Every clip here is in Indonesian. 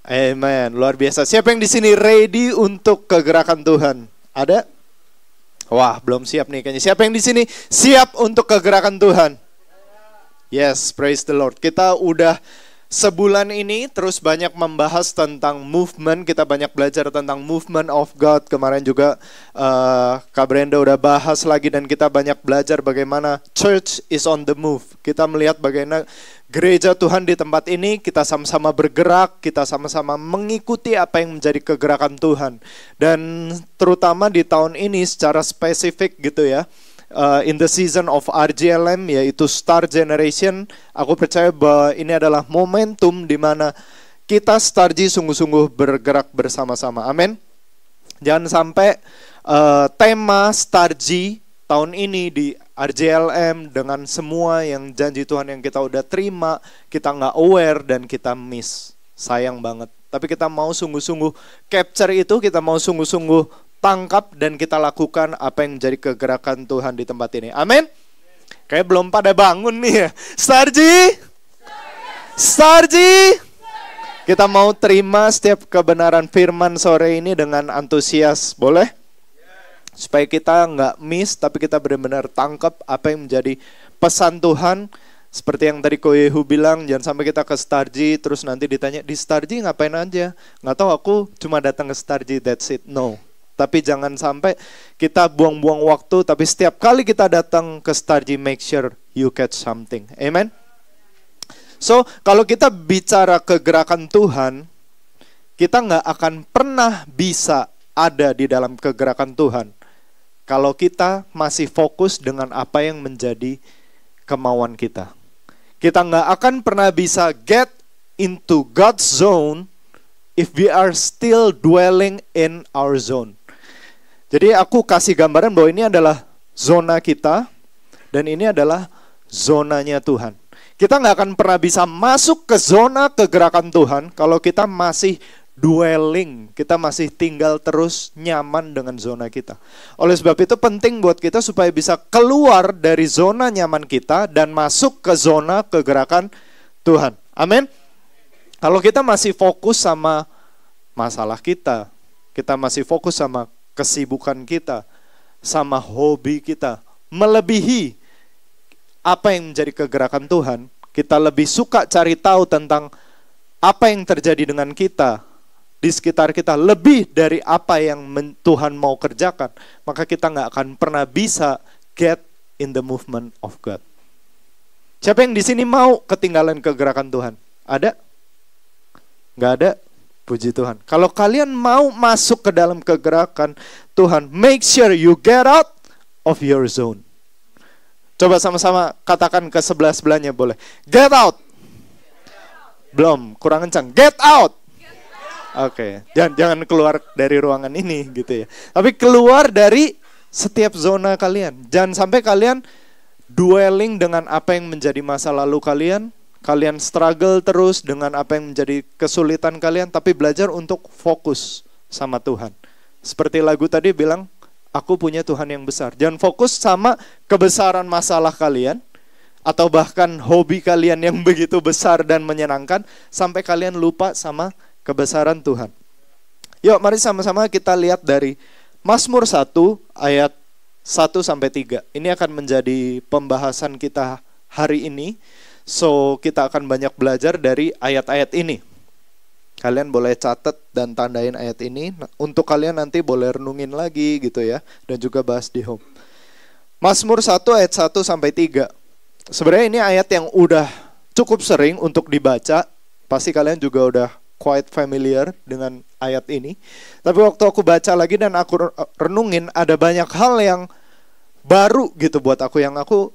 Amen. Luar biasa. Siapa yang di sini ready untuk kegerakan Tuhan? Ada? Wah, belum siap nih kayaknya. Siapa yang di sini siap untuk kegerakan Tuhan? Yes, praise the Lord. Kita udah sebulan ini terus banyak membahas tentang movement. Kita banyak belajar tentang movement of God. Kemarin juga Kak Brenda udah bahas lagi, dan kita banyak belajar bagaimana church is on the move. Kita melihat bagaimana gereja Tuhan di tempat ini, kita sama-sama bergerak, kita sama-sama mengikuti apa yang menjadi kegerakan Tuhan. Dan terutama di tahun ini secara spesifik gitu ya, in the season of RGLM, yaitu Star Generation, aku percaya bahwa ini adalah momentum di mana kita Starji sungguh-sungguh bergerak bersama-sama. Amin. Jangan sampai tema Starji tahun ini di RJLM dengan semua yang janji Tuhan yang kita udah terima, kita nggak aware dan kita miss. Sayang banget. Tapi kita mau sungguh-sungguh capture itu, kita mau sungguh-sungguh tangkap dan kita lakukan apa yang menjadi kegerakan Tuhan di tempat ini. Amin. Kayak belum pada bangun nih ya. Starji, Starji. Kita mau terima setiap kebenaran firman sore ini dengan antusias, boleh? Supaya kita nggak miss, tapi kita benar-benar tangkap apa yang menjadi pesan Tuhan. Seperti yang tadi Ko Yehu bilang, jangan sampai kita ke Starji terus nanti ditanya, di Starji ngapain aja? Nggak tahu, aku cuma datang ke Starji, that's it. No. Tapi jangan sampai kita buang-buang waktu, tapi setiap kali kita datang ke Starji, make sure you catch something. Amen. So, kalau kita bicara kegerakan Tuhan, kita nggak akan pernah bisa ada di dalam kegerakan Tuhan kalau kita masih fokus dengan apa yang menjadi kemauan kita. Kita nggak akan pernah bisa get into God's zone if we are still dwelling in our zone. Jadi aku kasih gambaran bahwa ini adalah zona kita, dan ini adalah zonanya Tuhan. Kita nggak akan pernah bisa masuk ke zona kegerakan Tuhan kalau kita masih dwelling, kita masih tinggal terus nyaman dengan zona kita. Oleh sebab itu penting buat kita supaya bisa keluar dari zona nyaman kita dan masuk ke zona kegerakan Tuhan. Amin. Kalau kita masih fokus sama masalah kita, kita masih fokus sama kesibukan kita, sama hobi kita, melebihi apa yang menjadi kegerakan Tuhan, kita lebih suka cari tahu tentang apa yang terjadi dengan kita di sekitar kita lebih dari apa yang Tuhan mau kerjakan, maka kita nggak akan pernah bisa get in the movement of God. Siapa yang di sini mau ketinggalan kegerakan Tuhan? Ada? Nggak ada? Puji Tuhan. Kalau kalian mau masuk ke dalam kegerakan Tuhan, make sure you get out of your zone. Coba sama-sama katakan ke sebelah-sebelahnya, boleh. Get out. Belum, kurang kencang. Get out. Oke, jangan keluar dari ruangan ini gitu ya. Tapi keluar dari setiap zona kalian. Jangan sampai kalian dwelling dengan apa yang menjadi masa lalu kalian. Kalian struggle terus dengan apa yang menjadi kesulitan kalian, tapi belajar untuk fokus sama Tuhan. Seperti lagu tadi bilang, aku punya Tuhan yang besar. Jangan fokus sama kebesaran masalah kalian, atau bahkan hobi kalian yang begitu besar dan menyenangkan, sampai kalian lupa sama kebesaran Tuhan. Yuk mari sama-sama kita lihat dari Mazmur 1 ayat 1-3. Ini akan menjadi pembahasan kita hari ini. So kita akan banyak belajar dari ayat-ayat ini. Kalian boleh catat dan tandain ayat ini. Untuk kalian nanti boleh renungin lagi gitu ya. Dan juga bahas di home. Mazmur 1 ayat 1-3. Sebenarnya ini ayat yang udah cukup sering untuk dibaca. Pasti kalian juga udah quite familiar dengan ayat ini. Tapi waktu aku baca lagi dan aku renungin, ada banyak hal yang baru gitu buat aku, yang aku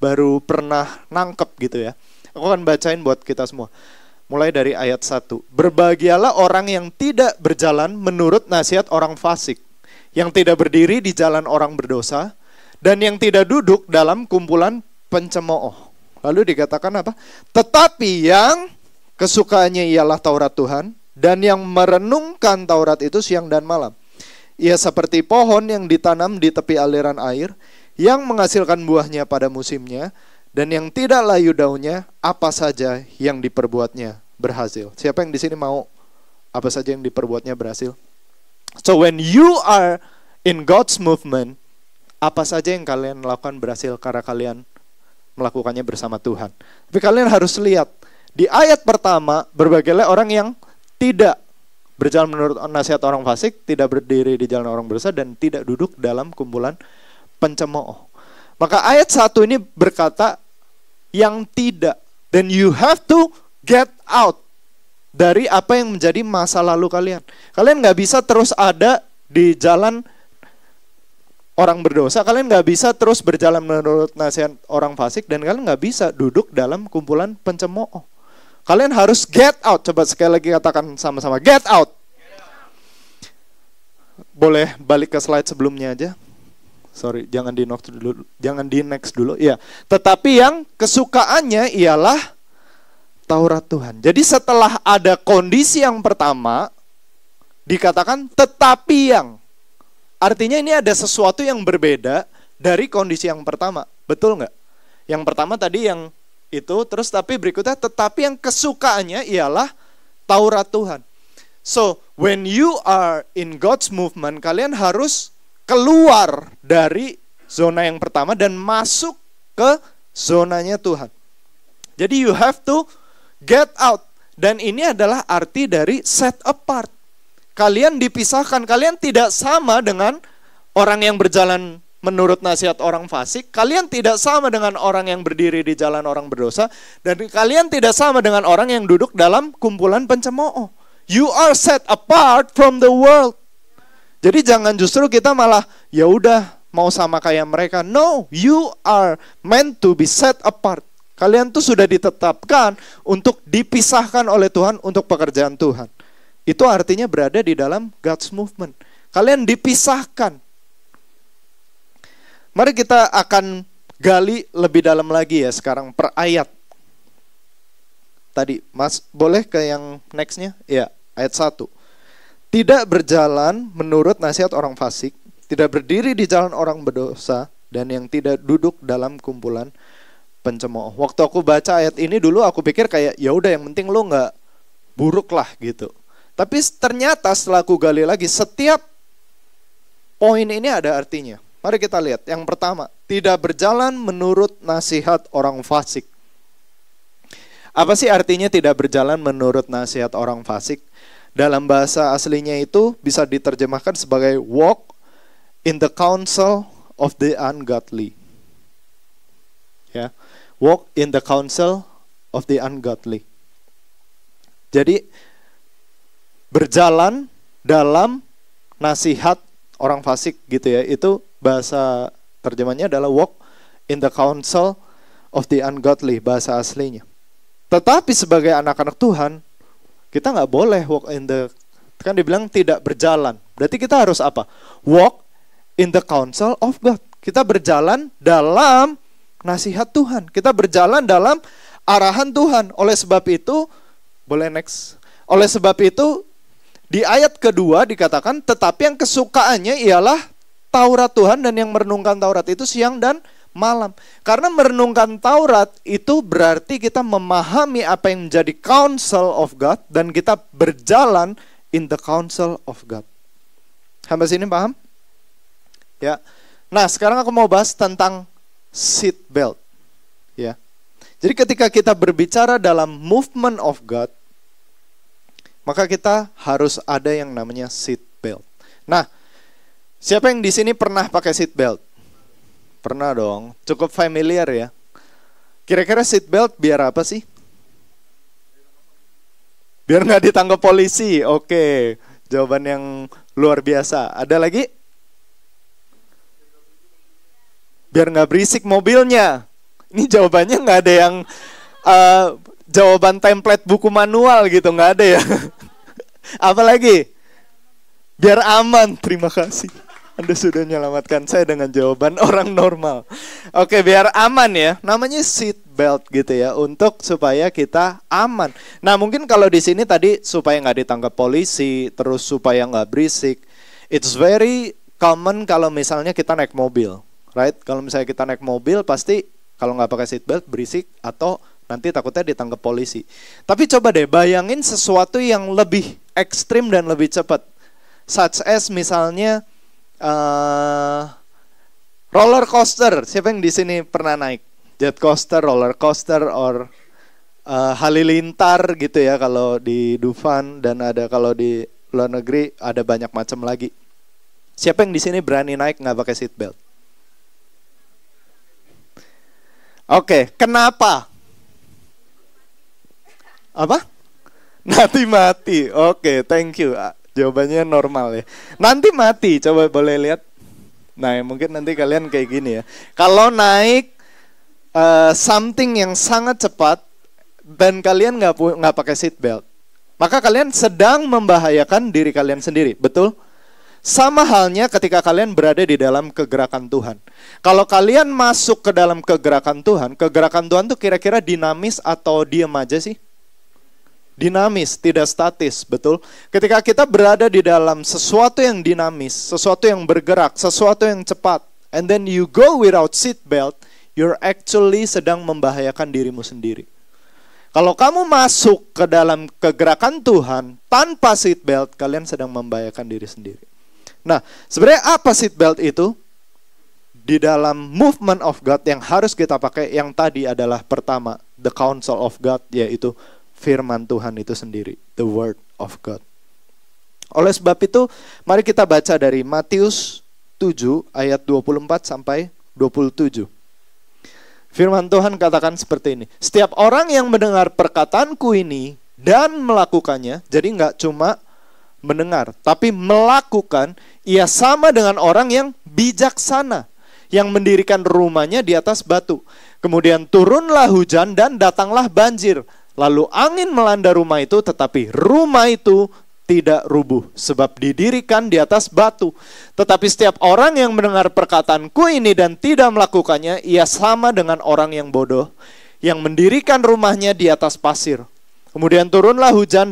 baru pernah nangkep gitu ya. Aku akan bacain buat kita semua. Mulai dari ayat 1. Berbahagialah orang yang tidak berjalan menurut nasihat orang fasik, yang tidak berdiri di jalan orang berdosa, dan yang tidak duduk dalam kumpulan pencemooh. Lalu dikatakan apa? Tetapi yang kesukaannya ialah Taurat Tuhan, dan yang merenungkan Taurat itu siang dan malam. Ia seperti pohon yang ditanam di tepi aliran air, yang menghasilkan buahnya pada musimnya, dan yang tidak layu daunnya apa saja yang diperbuatnya berhasil. Siapa yang di sini mau apa saja yang diperbuatnya berhasil? So when you are in God's movement, apa saja yang kalian lakukan berhasil karena kalian melakukannya bersama Tuhan. Tapi kalian harus lihat, di ayat pertama, berbagailah orang yang tidak berjalan menurut nasihat orang fasik, tidak berdiri di jalan orang berdosa, dan tidak duduk dalam kumpulan pencemooh. Maka ayat 1 ini berkata, yang tidak. Then you have to get out dari apa yang menjadi masa lalu kalian. Kalian gak bisa terus ada di jalan orang berdosa, kalian gak bisa terus berjalan menurut nasihat orang fasik, dan kalian gak bisa duduk dalam kumpulan pencemooh. Kalian harus get out. Coba sekali lagi katakan sama-sama, get out. Boleh balik ke slide sebelumnya aja. Sorry, jangan di next dulu. Ya, tetapi yang kesukaannya ialah Taurat Tuhan. Jadi setelah ada kondisi yang pertama, dikatakan tetapi yang. Artinya ini ada sesuatu yang berbeda dari kondisi yang pertama. Betul nggak? Yang pertama tadi yang itu, terus tapi berikutnya tetapi yang kesukaannya ialah Taurat Tuhan. So, when you are in God's movement, kalian harus keluar dari zona yang pertama dan masuk ke zonanya Tuhan. Jadi you have to get out. Dan ini adalah arti dari set apart. Kalian dipisahkan, kalian tidak sama dengan orang yang berjalan menurut nasihat orang fasik, kalian tidak sama dengan orang yang berdiri di jalan orang berdosa, dan kalian tidak sama dengan orang yang duduk dalam kumpulan pencemooh. You are set apart from the world. Jadi jangan justru kita malah ya udah mau sama kayak mereka. No, you are meant to be set apart. Kalian tuh sudah ditetapkan untuk dipisahkan oleh Tuhan untuk pekerjaan Tuhan. Itu artinya berada di dalam God's movement. Kalian dipisahkan. Mari kita akan gali lebih dalam lagi ya sekarang per ayat. Tadi, Mas, boleh ke yang next-nya? Ya, ayat 1. Tidak berjalan menurut nasihat orang fasik, tidak berdiri di jalan orang berdosa, dan yang tidak duduk dalam kumpulan pencemooh. Waktu aku baca ayat ini dulu aku pikir kayak ya udah yang penting lo nggak buruk lah gitu. Tapi ternyata setelah aku gali lagi, setiap poin ini ada artinya. Mari kita lihat. Yang pertama, tidak berjalan menurut nasihat orang fasik. Apa sih artinya tidak berjalan menurut nasihat orang fasik? Dalam bahasa aslinya itu bisa diterjemahkan sebagai walk in the counsel of the ungodly. Ya, walk in the counsel of the ungodly. Jadi berjalan dalam nasihat orang fasik gitu ya. Itu bahasa terjemahnya adalah walk in the counsel of the ungodly, bahasa aslinya. Tetapi sebagai anak-anak Tuhan, kita nggak boleh walk in the, kan dibilang tidak berjalan. Berarti kita harus apa? Walk in the counsel of God. Kita berjalan dalam nasihat Tuhan. Kita berjalan dalam arahan Tuhan. Oleh sebab itu, boleh next. Oleh sebab itu, di ayat kedua dikatakan, tetapi yang kesukaannya ialah Taurat Tuhan, dan yang merenungkan Taurat itu siang dan malam. Karena merenungkan Taurat itu berarti kita memahami apa yang menjadi counsel of God, dan kita berjalan in the counsel of God. Sampai sini paham? Ya. Nah, sekarang aku mau bahas tentang seat belt. Ya. Jadi ketika kita berbicara dalam movement of God, maka kita harus ada yang namanya seat belt. Nah, siapa yang di sini pernah pakai seat belt? Pernah dong, cukup familiar ya. Kira-kira seat belt biar apa sih? Biar nggak ditangkap polisi. Oke, jawaban yang luar biasa. Ada lagi? Biar nggak berisik mobilnya. Ini jawabannya nggak ada yang jawaban template buku manual gitu, nggak ada ya. Apa lagi? Biar aman. Terima kasih. Anda sudah menyelamatkan saya dengan jawaban orang normal. Oke, biar aman ya. Namanya seat belt gitu ya, untuk supaya kita aman. Nah, mungkin kalau di sini tadi supaya nggak ditangkap polisi, terus supaya nggak berisik. It's very common kalau misalnya kita naik mobil, right? Kalau misalnya kita naik mobil, pasti kalau nggak pakai seat belt berisik atau Nanti takutnya ditangkap polisi. Tapi coba deh bayangin sesuatu yang lebih ekstrim dan lebih cepat. Such as misalnya roller coaster. Siapa yang di sini pernah naik? Jet coaster, roller coaster, or halilintar gitu ya kalau di Dufan, dan ada kalau di luar negeri ada banyak macam lagi. Siapa yang di sini berani naik nggak pakai seat belt? Oke, kenapa? Apa? Nanti mati. Oke, thank you. Jawabannya normal ya. Nanti mati, coba boleh lihat. Nah, mungkin nanti kalian kayak gini ya. Kalau naik something yang sangat cepat dan kalian nggak pakai seat belt, maka kalian sedang membahayakan diri kalian sendiri, betul? Sama halnya ketika kalian berada di dalam kegerakan Tuhan. Kalau kalian masuk ke dalam kegerakan Tuhan tuh kira-kira dinamis atau diam aja sih? Dinamis, tidak statis, betul? Ketika kita berada di dalam sesuatu yang dinamis, sesuatu yang bergerak, sesuatu yang cepat, and then you go without seat belt, you're actually sedang membahayakan dirimu sendiri. Kalau kamu masuk ke dalam kegerakan Tuhan tanpa seat belt, kalian sedang membahayakan diri sendiri. Nah, sebenarnya apa seat belt itu? Di dalam movement of God yang harus kita pakai, yang tadi adalah pertama, the counsel of God, yaitu firman Tuhan itu sendiri, the word of God. Oleh sebab itu, mari kita baca dari Matius 7 ayat 24 sampai 27. Firman Tuhan katakan seperti ini. Setiap orang yang mendengar perkataanku ini dan melakukannya, jadi nggak cuma mendengar, tapi melakukan, ia sama dengan orang yang bijaksana, yang mendirikan rumahnya di atas batu. Kemudian turunlah hujan dan datanglah banjir. Lalu angin melanda rumah itu, tetapi rumah itu tidak rubuh, sebab didirikan di atas batu. Tetapi setiap orang yang mendengar perkataanku ini dan tidak melakukannya, ia sama dengan orang yang bodoh, yang mendirikan rumahnya di atas pasir. Kemudian turunlah hujan,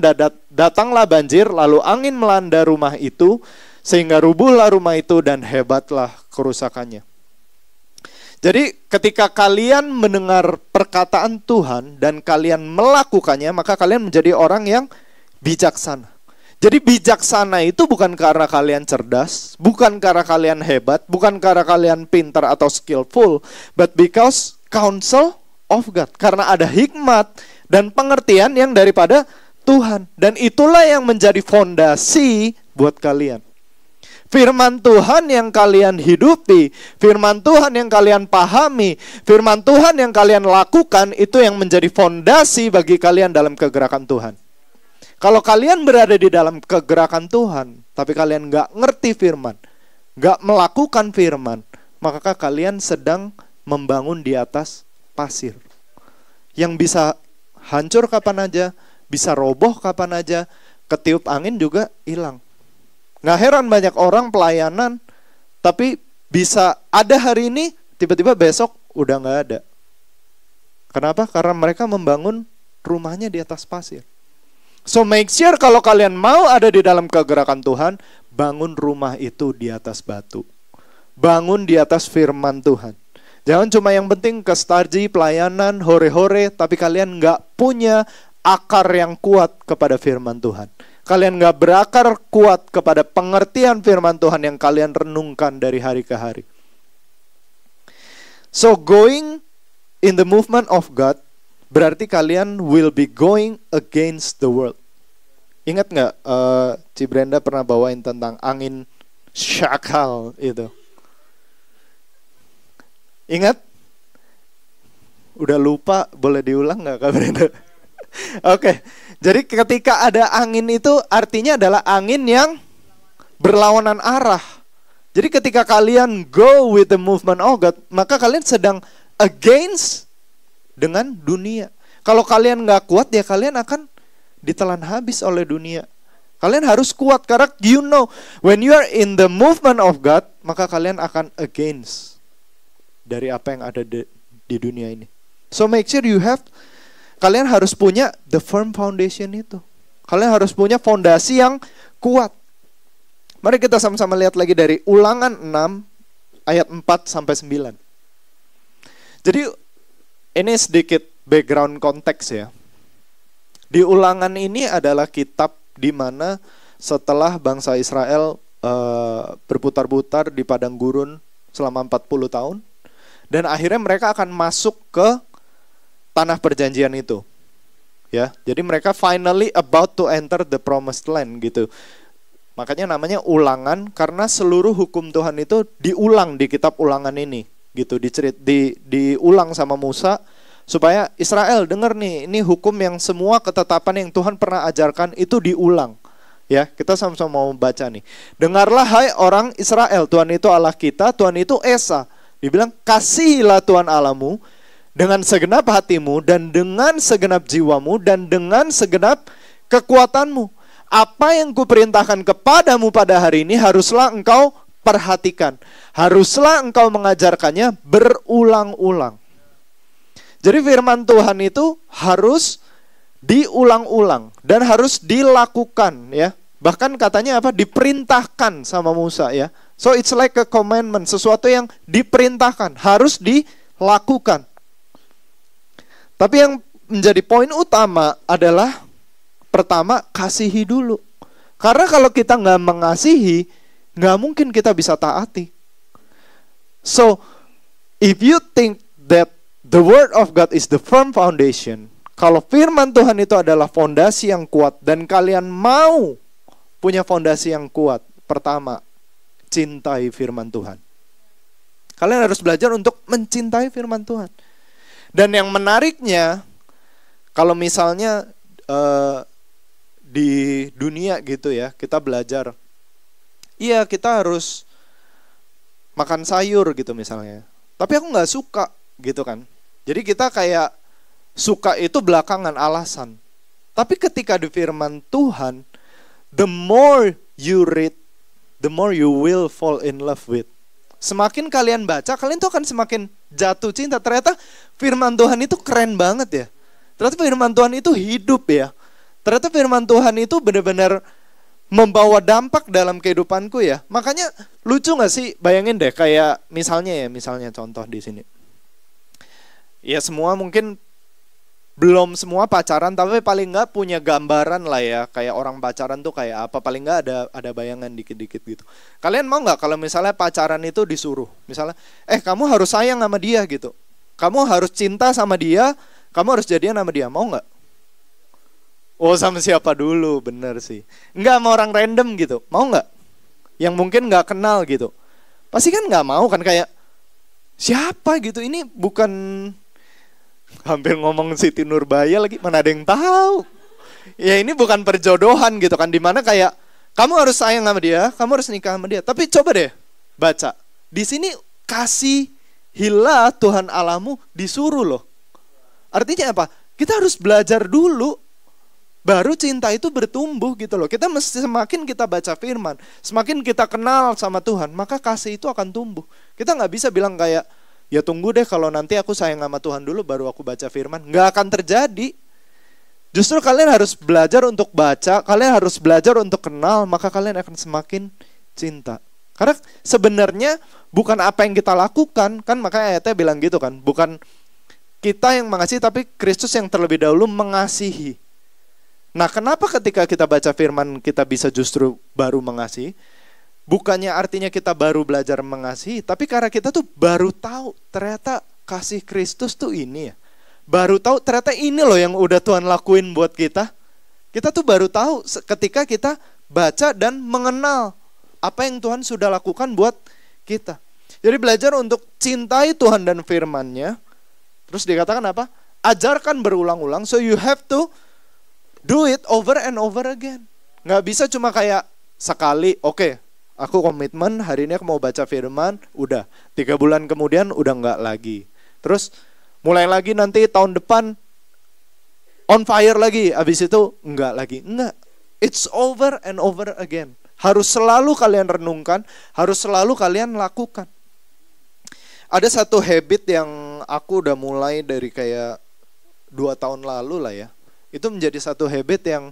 datanglah banjir, lalu angin melanda rumah itu, sehingga rubuhlah rumah itu dan hebatlah kerusakannya. Jadi ketika kalian mendengar perkataan Tuhan dan kalian melakukannya, maka kalian menjadi orang yang bijaksana. Jadi bijaksana itu bukan karena kalian cerdas, bukan karena kalian hebat, bukan karena kalian pintar atau skillful, but because counsel of God. Karena ada hikmat dan pengertian yang daripada Tuhan. Dan itulah yang menjadi fondasi buat kalian. Firman Tuhan yang kalian hidupi, firman Tuhan yang kalian pahami, firman Tuhan yang kalian lakukan, itu yang menjadi fondasi bagi kalian dalam kegerakan Tuhan. Kalau kalian berada di dalam kegerakan Tuhan, tapi kalian gak ngerti firman, gak melakukan firman, maka kalian sedang membangun di atas pasir. Yang bisa hancur kapan aja, bisa roboh kapan aja, ketiup angin juga hilang. Nggak heran banyak orang pelayanan, tapi bisa ada hari ini, tiba-tiba besok udah nggak ada. Kenapa? Karena mereka membangun rumahnya di atas pasir. So make sure kalau kalian mau ada di dalam kegerakan Tuhan, bangun rumah itu di atas batu. Bangun di atas firman Tuhan. Jangan cuma yang penting ke Starji, pelayanan, hore-hore, tapi kalian nggak punya akar yang kuat kepada firman Tuhan. Kalian gak berakar kuat kepada pengertian firman Tuhan yang kalian renungkan dari hari ke hari. So going in the movement of God berarti kalian will be going against the world. Ingat gak Ci Brenda pernah bawain tentang angin syakal itu? Ingat? Udah lupa, boleh diulang gak Kak Brenda? Oke, jadi ketika ada angin itu artinya adalah angin yang berlawanan arah. Jadi ketika kalian go with the movement of God, maka kalian sedang against dengan dunia. Kalau kalian gak kuat, ya kalian akan ditelan habis oleh dunia. Kalian harus kuat karena you know, when you are in the movement of God, maka kalian akan against dari apa yang ada di dunia ini. So make sure kalian harus punya the firm foundation itu. Kalian harus punya fondasi yang kuat. Mari kita sama-sama lihat lagi dari Ulangan 6 ayat 4 sampai 9. Jadi ini sedikit background konteks ya. Di Ulangan ini adalah kitab di mana setelah bangsa Israel berputar-putar di padang gurun selama 40 tahun. Dan akhirnya mereka akan masuk ke tanah perjanjian itu. Ya, jadi mereka finally about to enter the promised land gitu. Makanya namanya Ulangan karena seluruh hukum Tuhan itu diulang di kitab Ulangan ini gitu, diulang sama Musa supaya Israel dengar nih, ini hukum yang semua ketetapan yang Tuhan pernah ajarkan itu diulang. Ya, kita sama-sama mau baca nih. Dengarlah hai orang Israel, Tuhan itu Allah kita, Tuhan itu Esa. Dibilang kasihilah Tuhan Allahmu dengan segenap hatimu dan dengan segenap jiwamu dan dengan segenap kekuatanmu. Apa yang kuperintahkan kepadamu pada hari ini haruslah engkau perhatikan. Haruslah engkau mengajarkannya berulang-ulang. Jadi firman Tuhan itu harus diulang-ulang dan harus dilakukan ya. Bahkan katanya apa? Diperintahkan sama Musa ya. So it's like a commandment, sesuatu yang diperintahkan, harus dilakukan. Tapi yang menjadi poin utama adalah pertama, kasihi dulu. Karena kalau kita nggak mengasihi, nggak mungkin kita bisa taati. So, if you think that the word of God is the firm foundation, kalau firman Tuhan itu adalah fondasi yang kuat, dan kalian mau punya fondasi yang kuat, pertama, cintai firman Tuhan. Kalian harus belajar untuk mencintai firman Tuhan. Dan yang menariknya, kalau misalnya di dunia gitu ya, kita belajar, iya kita harus makan sayur gitu misalnya. Tapi aku nggak suka gitu kan. Jadi kita kayak suka itu belakangan alasan. Tapi ketika di firman Tuhan, the more you read, the more you will fall in love with. Semakin kalian baca, kalian tuh akan semakin jatuh cinta. Ternyata firman Tuhan itu keren banget ya. Ternyata firman Tuhan itu hidup ya. Ternyata firman Tuhan itu benar-benar membawa dampak dalam kehidupanku ya. Makanya lucu gak sih? Bayangin deh kayak misalnya contoh di sini. Ya semua mungkin belum semua pacaran, tapi paling nggak punya gambaran lah ya, kayak orang pacaran tuh kayak apa, paling nggak ada bayangan dikit-dikit gitu. Kalian mau nggak kalau misalnya pacaran itu disuruh, misalnya, kamu harus sayang sama dia gitu, kamu harus cinta sama dia, kamu harus jadian sama dia, mau nggak? Oh sama siapa dulu, bener sih. Nggak sama orang random gitu, mau nggak? Yang mungkin nggak kenal gitu, pasti kan nggak mau kan, kayak siapa gitu, ini bukan. Hampir ngomong Siti Nurbaya lagi, mana ada yang tahu. Ya ini bukan perjodohan gitu kan, dimana kayak kamu harus sayang sama dia, kamu harus nikah sama dia. Tapi coba deh baca, di sini kasihilah Tuhan Allahmu disuruh loh. Artinya apa? Kita harus belajar dulu, baru cinta itu bertumbuh gitu loh. Kita mesti semakin kita baca firman, semakin kita kenal sama Tuhan, maka kasih itu akan tumbuh. Kita nggak bisa bilang kayak, ya tunggu deh kalau nanti aku sayang sama Tuhan dulu baru aku baca firman. Nggak akan terjadi. Justru kalian harus belajar untuk baca, kalian harus belajar untuk kenal, maka kalian akan semakin cinta. Karena sebenarnya bukan apa yang kita lakukan, kan makanya ayatnya bilang gitu kan, bukan kita yang mengasihi tapi Kristus yang terlebih dahulu mengasihi. Nah kenapa ketika kita baca firman kita bisa justru baru mengasihi? Bukannya artinya kita baru belajar mengasihi, tapi karena kita tuh baru tahu ternyata kasih Kristus tuh ini ya. Baru tahu ternyata ini loh yang udah Tuhan lakuin buat kita. Kita tuh baru tahu ketika kita baca dan mengenal apa yang Tuhan sudah lakukan buat kita. Jadi belajar untuk cintai Tuhan dan firman-Nya. Terus dikatakan apa? Ajarkan berulang-ulang, so you have to do it over and over again. Nggak bisa cuma kayak sekali, oke. Aku komitmen hari ini aku mau baca firman, udah 3 bulan kemudian udah enggak lagi. Terus mulai lagi nanti tahun depan on fire lagi, abis itu enggak lagi. Enggak, it's over and over again. Harus selalu kalian renungkan, harus selalu kalian lakukan. Ada satu habit yang aku udah mulai dari kayak 2 tahun lalu lah ya. Itu menjadi satu habit yang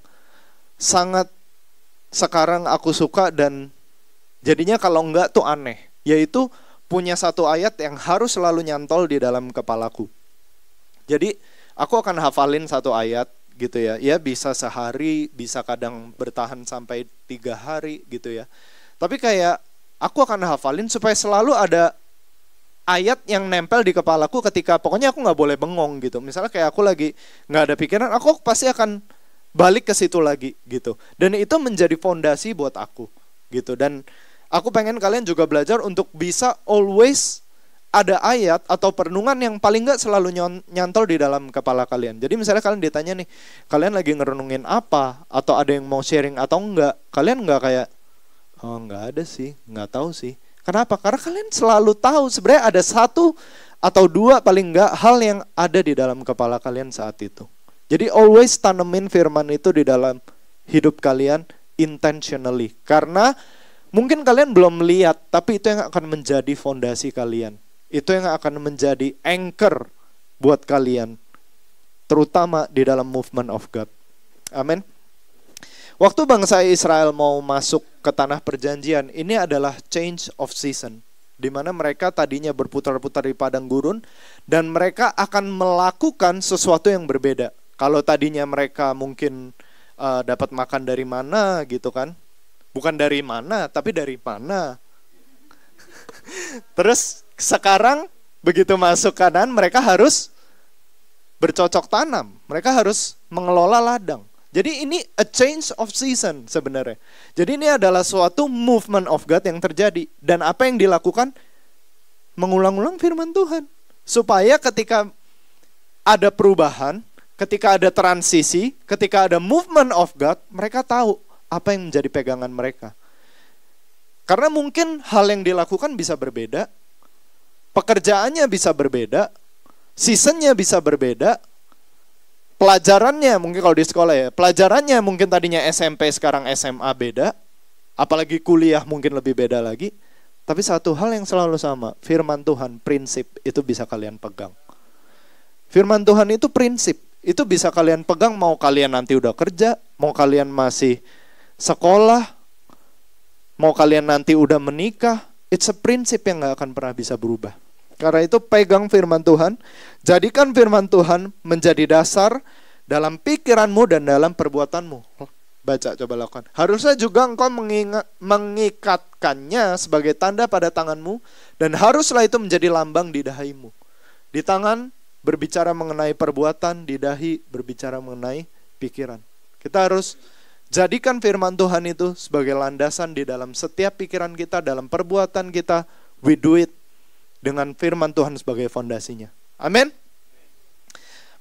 sangat sekarang aku suka dan jadinya kalau enggak tuh aneh, yaitu punya satu ayat yang harus selalu nyantol di dalam kepalaku. Jadi aku akan hafalin satu ayat gitu ya. Ya bisa sehari, bisa kadang bertahan sampai 3 hari gitu ya. Tapi kayak aku akan hafalin supaya selalu ada ayat yang nempel di kepalaku ketika pokoknya aku nggak boleh bengong gitu. Misalnya kayak aku lagi nggak ada pikiran, aku pasti akan balik ke situ lagi gitu. Dan itu menjadi fondasi buat aku gitu. Dan aku pengen kalian juga belajar untuk bisa always ada ayat atau perenungan yang paling nggak selalu nyantol di dalam kepala kalian. Jadi misalnya kalian ditanya nih, kalian lagi ngerenungin apa? Atau ada yang mau sharing atau enggak? Kalian nggak kayak, oh nggak ada sih, nggak tahu sih. Kenapa? Karena kalian selalu tahu sebenarnya ada 1 atau 2 paling enggak hal yang ada di dalam kepala kalian saat itu. Jadi always tanemin firman itu di dalam hidup kalian intentionally. Karena mungkin kalian belum melihat, tapi itu yang akan menjadi fondasi kalian. Itu yang akan menjadi anchor buat kalian. Terutama di dalam movement of God. Amin. Waktu bangsa Israel mau masuk ke tanah perjanjian, ini adalah change of season. Di mana mereka tadinya berputar-putar di padang gurun, dan mereka akan melakukan sesuatu yang berbeda. Kalau tadinya mereka mungkin dapat makan dari mana gitu kan. Bukan dari mana, tapi dari mana. Terus sekarang begitu masuk Kanaan, mereka harus bercocok tanam. Mereka harus mengelola ladang. Jadi ini a change of season sebenarnya. Jadi ini adalah suatu movement of God yang terjadi. Dan apa yang dilakukan? Mengulang-ulang firman Tuhan. Supaya ketika ada perubahan, ketika ada transisi, ketika ada movement of God, mereka tahu apa yang menjadi pegangan mereka. Karena mungkin hal yang dilakukan bisa berbeda, pekerjaannya bisa berbeda, seasonnya bisa berbeda, pelajarannya mungkin kalau di sekolah ya, pelajarannya mungkin tadinya SMP sekarang SMA beda, apalagi kuliah mungkin lebih beda lagi. Tapi satu hal yang selalu sama, firman Tuhan, prinsip itu bisa kalian pegang. Firman Tuhan itu prinsip, itu bisa kalian pegang mau kalian nanti udah kerja, mau kalian masih sekolah, mau kalian nanti udah menikah, it's a prinsip yang gak akan pernah bisa berubah. Karena itu pegang firman Tuhan, jadikan firman Tuhan menjadi dasar dalam pikiranmu dan dalam perbuatanmu. Baca, coba lakukan. Harusnya juga engkau mengikatkannya sebagai tanda pada tanganmu, dan haruslah itu menjadi lambang di dahimu. Di tangan berbicara mengenai perbuatan, di dahi berbicara mengenai pikiran. Kita harus jadikan firman Tuhan itu sebagai landasan di dalam setiap pikiran kita, dalam perbuatan kita. We do it dengan firman Tuhan sebagai fondasinya. Amin.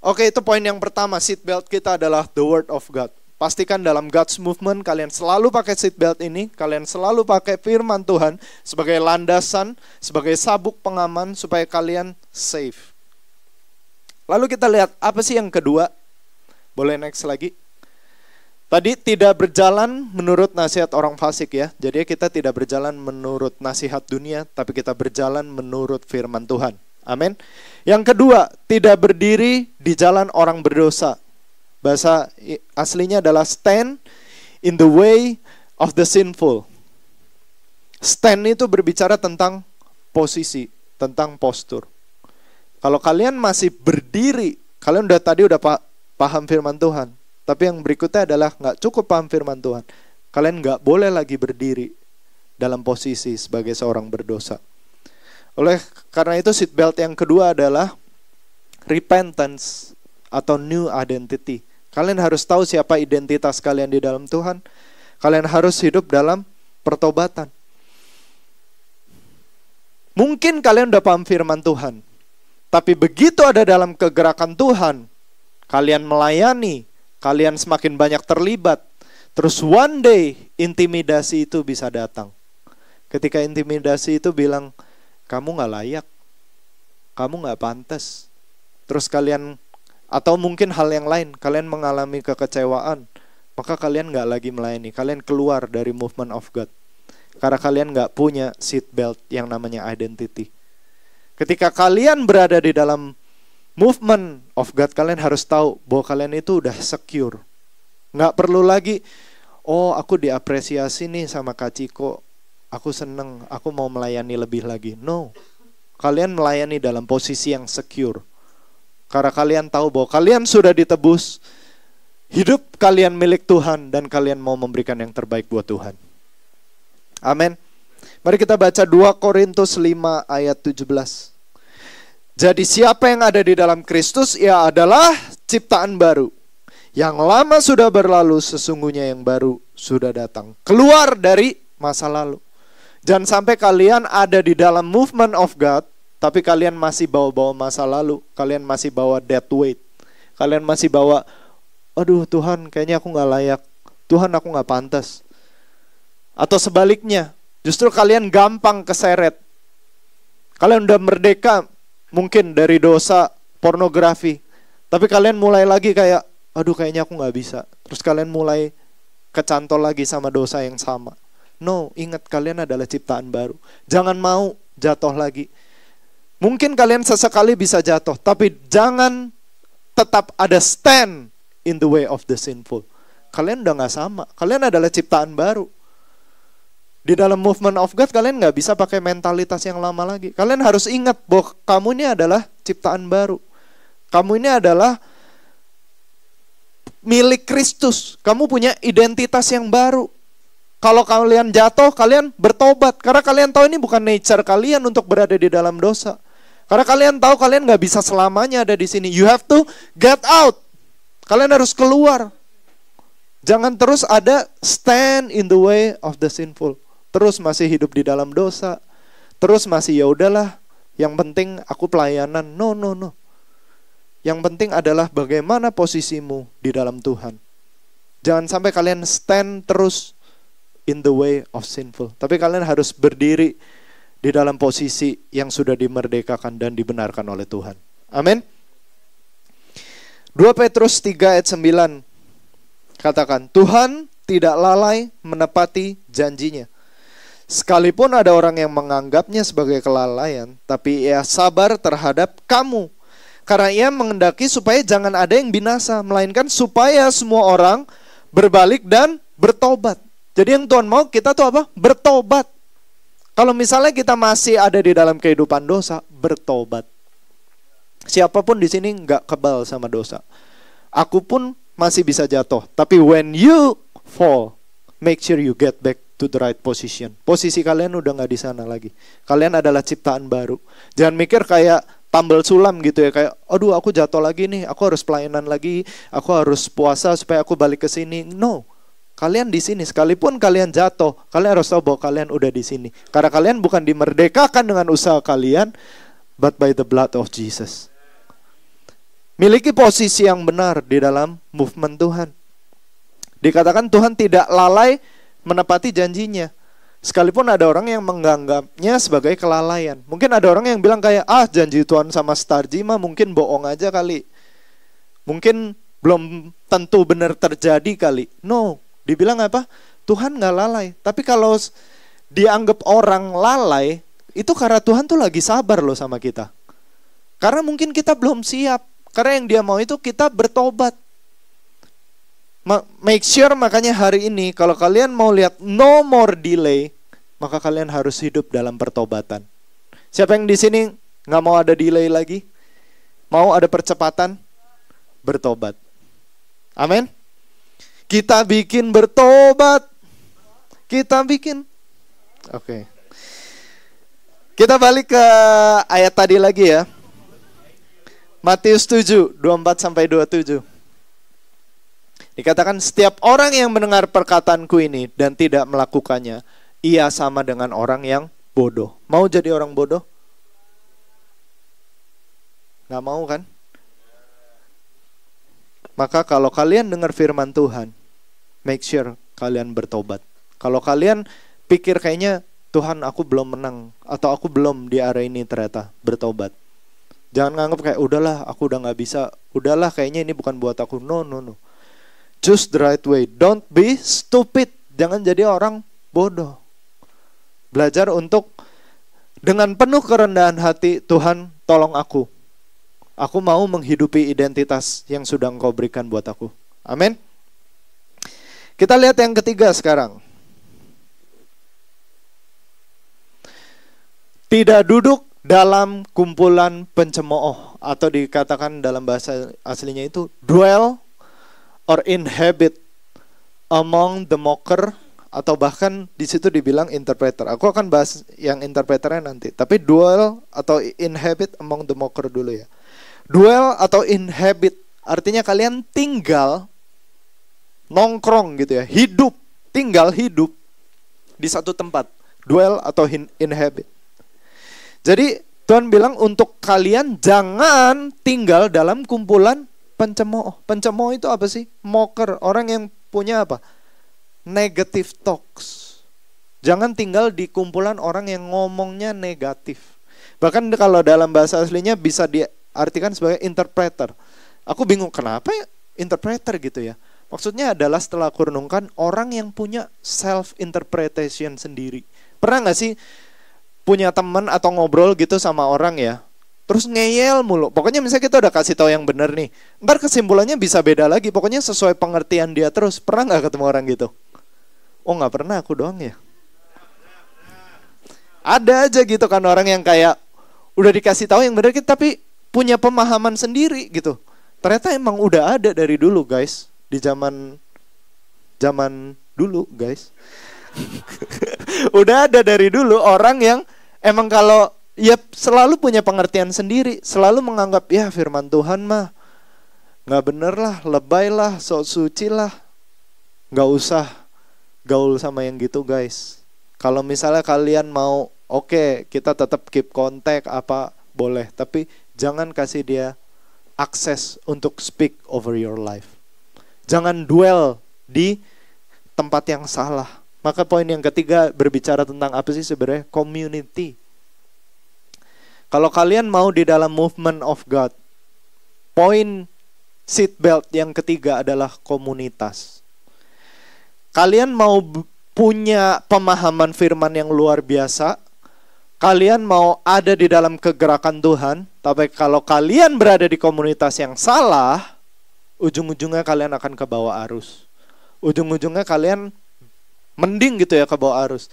Oke, itu poin yang pertama. Seatbelt kita adalah the word of God. Pastikan dalam God's movement kalian selalu pakai seatbelt ini, kalian selalu pakai firman Tuhan sebagai landasan, sebagai sabuk pengaman supaya kalian safe. Lalu kita lihat apa sih yang kedua? Boleh next lagi. Tadi tidak berjalan menurut nasihat orang fasik ya. Jadi kita tidak berjalan menurut nasihat dunia, tapi kita berjalan menurut firman Tuhan. Amin. Yang kedua, tidak berdiri di jalan orang berdosa. Bahasa aslinya adalah stand in the way of the sinful. Stand itu berbicara tentang posisi, tentang postur. Kalau kalian masih berdiri, kalian udah paham firman Tuhan. Tapi yang berikutnya adalah gak cukup paham firman Tuhan. Kalian gak boleh lagi berdiri dalam posisi sebagai seorang berdosa. Oleh karena itu seatbelt yang kedua adalah repentance atau new identity. Kalian harus tahu siapa identitas kalian di dalam Tuhan. Kalian harus hidup dalam pertobatan. Mungkin kalian udah paham firman Tuhan, tapi begitu ada dalam kegerakan Tuhan, kalian melayani, kalian semakin banyak terlibat, terus one day intimidasi itu bisa datang. Ketika intimidasi itu bilang, kamu gak layak, kamu gak pantas. Terus kalian, atau mungkin hal yang lain, kalian mengalami kekecewaan, maka kalian gak lagi melayani, kalian keluar dari movement of God. Karena kalian gak punya seatbelt yang namanya identity. Ketika kalian berada di dalam movement of God, kalian harus tahu bahwa kalian itu udah secure. Gak perlu lagi, oh aku diapresiasi nih sama Kak Ciko, aku seneng, aku mau melayani lebih lagi. No, kalian melayani dalam posisi yang secure. Karena kalian tahu bahwa kalian sudah ditebus, hidup kalian milik Tuhan, dan kalian mau memberikan yang terbaik buat Tuhan. Amin. Mari kita baca 2 Korintus 5 ayat 17. Jadi siapa yang ada di dalam Kristus, ia adalah ciptaan baru. Yang lama sudah berlalu, sesungguhnya yang baru sudah datang. Keluar dari masa lalu. Jangan sampai kalian ada di dalam movement of God, tapi kalian masih bawa-bawa masa lalu. Kalian masih bawa dead weight. Kalian masih bawa, aduh Tuhan kayaknya aku gak layak. Tuhan aku gak pantas. Atau sebaliknya, justru kalian gampang keseret. Kalian udah merdeka mungkin dari dosa pornografi, tapi kalian mulai lagi kayak, aduh kayaknya aku gak bisa. Terus kalian mulai kecantol lagi sama dosa yang sama. No, ingat kalian adalah ciptaan baru. Jangan mau jatuh lagi. Mungkin kalian sesekali bisa jatuh, tapi jangan tetap ada stand in the way of the sinful. Kalian udah gak sama. Kalian adalah ciptaan baru. Di dalam movement of God kalian gak bisa pakai mentalitas yang lama lagi. Kalian harus ingat bahwa kamu ini adalah ciptaan baru. Kamu ini adalah milik Kristus. Kamu punya identitas yang baru. Kalau kalian jatuh, kalian bertobat. Karena kalian tahu ini bukan nature kalian untuk berada di dalam dosa. Karena kalian tahu kalian gak bisa selamanya ada di sini. You have to get out. Kalian harus keluar. Jangan terus ada stand in the way of the sinful. Terus masih hidup di dalam dosa. Terus masih ya udahlah. Yang penting aku pelayanan. No. Yang penting adalah bagaimana posisimu di dalam Tuhan. Jangan sampai kalian stand terus in the way of sinful. Tapi kalian harus berdiri di dalam posisi yang sudah dimerdekakan dan dibenarkan oleh Tuhan. Amin. 2 Petrus 3 ayat 9 katakan, Tuhan tidak lalai menepati janjinya. Sekalipun ada orang yang menganggapnya sebagai kelalaian, tapi ia sabar terhadap kamu. Karena ia mengendaki supaya jangan ada yang binasa, melainkan supaya semua orang berbalik dan bertobat. Jadi yang Tuhan mau kita tuh apa? Bertobat. Kalau misalnya kita masih ada di dalam kehidupan dosa, bertobat. Siapapun di sini nggak kebal sama dosa. Aku pun masih bisa jatuh. Tapi when you fall, make sure you get back to the right position. Posisi kalian udah nggak di sana lagi. Kalian adalah ciptaan baru. Jangan mikir kayak tambal sulam gitu ya, kayak aduh aku jatuh lagi nih, aku harus pelayanan lagi, aku harus puasa supaya aku balik ke sini. No. Kalian di sini, sekalipun kalian jatuh, kalian harus tahu bahwa kalian udah di sini. Karena kalian bukan dimerdekakan dengan usaha kalian, but by the blood of Jesus. Miliki posisi yang benar di dalam movement Tuhan. Dikatakan Tuhan tidak lalai menepati janjinya. Sekalipun ada orang yang menganggapnya sebagai kelalaian. Mungkin ada orang yang bilang kayak, janji Tuhan sama Starji mah mungkin bohong aja kali. Mungkin belum tentu benar terjadi kali. No. Dibilang apa? Tuhan gak lalai. Tapi kalau dianggap orang lalai, itu karena Tuhan tuh lagi sabar loh sama kita. Karena mungkin kita belum siap. Karena yang dia mau itu kita bertobat. Make sure makanya hari ini kalau kalian mau lihat no more delay, maka kalian harus hidup dalam pertobatan. Siapa yang di sini gak mau ada delay lagi? Mau ada percepatan? Bertobat. Amin. Kita bikin bertobat. Kita bikin. Oke. Kita balik ke ayat tadi lagi ya. Matius 7, 24-27. Dikatakan setiap orang yang mendengar perkataanku ini dan tidak melakukannya, ia sama dengan orang yang bodoh. Mau jadi orang bodoh? Gak mau kan? Maka kalau kalian dengar firman Tuhan, make sure kalian bertobat. Kalau kalian pikir kayaknya Tuhan aku belum menang atau aku belum di area ini, ternyata bertobat. Jangan nganggap kayak udahlah aku udah gak bisa, udahlah kayaknya ini bukan buat aku. No. Choose the right way. Don't be stupid. Jangan jadi orang bodoh. Belajar untuk dengan penuh kerendahan hati, Tuhan tolong aku. Aku mau menghidupi identitas yang sudah Engkau berikan buat aku. Amin. Kita lihat yang ketiga sekarang. Tidak duduk dalam kumpulan pencemooh, atau dikatakan dalam bahasa aslinya itu dwell or inhabit among the mocker, atau bahkan di situ dibilang interpreter. Aku akan bahas yang interpreternya nanti. Tapi dwell atau inhabit among the mocker dulu ya. Dwell atau inhabit artinya kalian tinggal, nongkrong gitu ya, hidup, tinggal hidup di satu tempat. Dwell atau inhabit. Jadi Tuhan bilang untuk kalian jangan tinggal dalam kumpulan pencemooh. Pencemooh itu apa sih? Mocker, orang yang punya apa? Negative talks. Jangan tinggal di kumpulan orang yang ngomongnya negatif. Bahkan kalau dalam bahasa aslinya bisa diartikan sebagai interpreter. Aku bingung kenapa ya interpreter gitu ya. Maksudnya adalah setelah aku renungkan, orang yang punya self-interpretation sendiri. Pernah gak sih punya teman atau ngobrol gitu sama orang ya, terus ngeyel mulu. Pokoknya misalnya kita udah kasih tahu yang benar nih, ntar kesimpulannya bisa beda lagi. Pokoknya sesuai pengertian dia terus. Pernah gak ketemu orang gitu? Oh gak pernah, aku doang ya? Ada aja gitu kan orang yang kayak udah dikasih tahu yang benar tapi punya pemahaman sendiri gitu. Ternyata emang udah ada dari dulu guys. Di zaman dulu guys. Udah ada dari dulu orang yang emang kalau ya selalu punya pengertian sendiri. Selalu menganggap ya firman Tuhan mah gak bener lah, lebay lah, sok suci lah, gak usah gaul sama yang gitu guys. Kalau misalnya kalian mau, oke, kita tetap keep kontak apa boleh, tapi jangan kasih dia akses untuk speak over your life. Jangan dwell di tempat yang salah. Maka poin yang ketiga berbicara tentang apa sih sebenarnya? Community. Kalau kalian mau di dalam movement of God, poin seatbelt yang ketiga adalah komunitas. Kalian mau punya pemahaman firman yang luar biasa, kalian mau ada di dalam kegerakan Tuhan, tapi kalau kalian berada di komunitas yang salah, ujung-ujungnya kalian akan ke bawah arus. Ujung-ujungnya kalian mending gitu ya ke bawah arus.